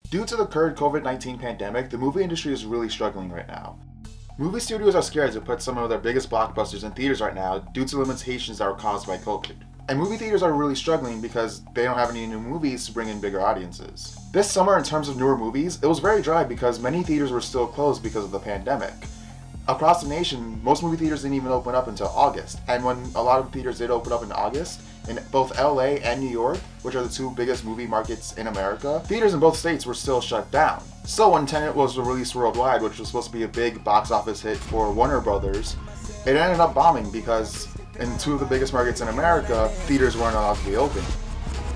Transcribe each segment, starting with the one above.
Due to the current COVID-19 pandemic, the movie industry is really struggling right now. Movie studios are scared to put some of their biggest blockbusters in theaters right now due to limitations that were caused by COVID. And movie theaters are really struggling because they don't have any new movies to bring in bigger audiences. This summer, in terms of newer movies, it was very dry because many theaters were still closed because of the pandemic. Across the nation, most movie theaters didn't even open up until August, and when a lot of theaters did open up in August, in both LA and New York, which are the two biggest movie markets in America, theaters in both states were still shut down. So when Tenet was released worldwide, which was supposed to be a big box office hit for Warner Brothers, it ended up bombing because in two of the biggest markets in America, theaters weren't allowed to be open.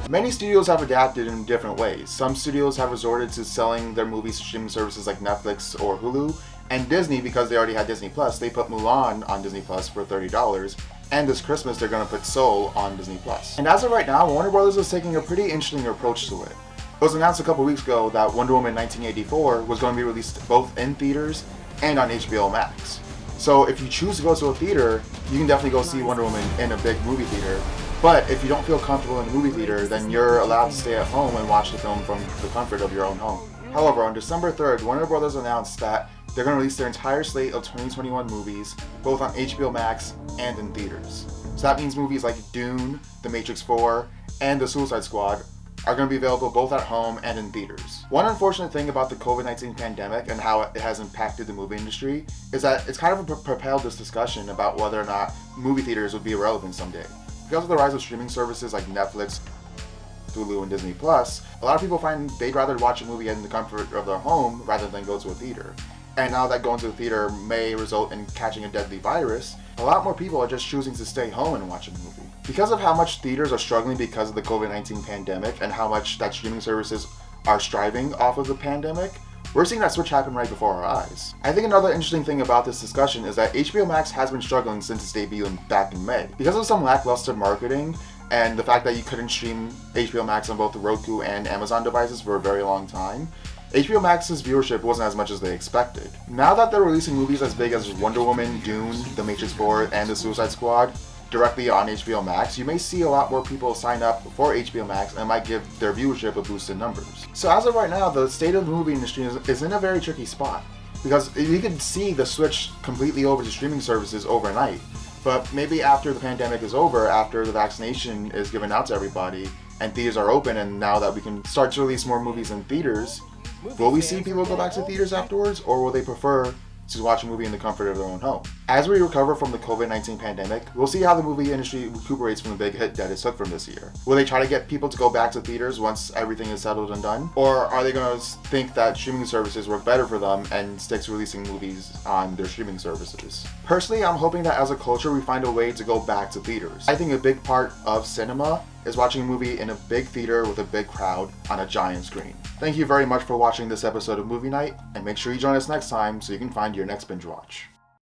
Many studios have adapted in different ways. Some studios have resorted to selling their movies to streaming services like Netflix or Hulu, and Disney, because they already had Disney Plus, they put Mulan on Disney Plus for $30, and this Christmas they're going to put Soul on Disney Plus. And as of right now, Warner Brothers is taking a pretty interesting approach to it. It was announced a couple weeks ago that Wonder Woman 1984 was going to be released both in theaters and on HBO Max. So if you choose to go to a theater, you can definitely go see Wonder Woman in a big movie theater. But if you don't feel comfortable in a movie theater, then you're allowed to stay at home and watch the film from the comfort of your own home. However, on December 3rd, Warner Brothers announced that they're going to release their entire slate of 2021 movies, both on HBO Max and in theaters. So that means movies like Dune, The Matrix 4, and The Suicide Squad are going to be available both at home and in theaters. One unfortunate thing about the COVID-19 pandemic and how it has impacted the movie industry is that it's kind of propelled this discussion about whether or not movie theaters would be irrelevant someday. Because of the rise of streaming services like Netflix, Hulu, and Disney Plus, a lot of people find they'd rather watch a movie in the comfort of their home rather than go to a theater. And now that going to the theater may result in catching a deadly virus, a lot more people are just choosing to stay home and watch a movie. Because of how much theaters are struggling because of the COVID-19 pandemic and how much that streaming services are striving off of the pandemic, we're seeing that switch happen right before our eyes. I think another interesting thing about this discussion is that HBO Max has been struggling since its debut back in May. Because of some lackluster marketing and the fact that you couldn't stream HBO Max on both the Roku and Amazon devices for a very long time, HBO Max's viewership wasn't as much as they expected. Now that they're releasing movies as big as Wonder Woman, Dune, The Matrix 4, and The Suicide Squad directly on HBO Max, you may see a lot more people sign up for HBO Max and might give their viewership a boost in numbers. So as of right now, the state of the movie industry is in a very tricky spot, because you could see the switch completely over to streaming services overnight. But maybe after the pandemic is over, after the vaccination is given out to everybody, and theaters are open, and now that we can start to release more movies in theaters, will we see people go back to theaters afterwards, or will they prefer to watch a movie in the comfort of their own home? As we recover from the COVID-19 pandemic, we'll see how the movie industry recuperates from the big hit that it took from this year. Will they try to get people to go back to theaters once everything is settled and done? Or are they going to think that streaming services work better for them and stick to releasing movies on their streaming services? Personally, I'm hoping that as a culture we find a way to go back to theaters. I think a big part of cinema is watching a movie in a big theater with a big crowd on a giant screen. Thank you very much for watching this episode of Movie Night, and make sure you join us next time so you can find your next binge watch.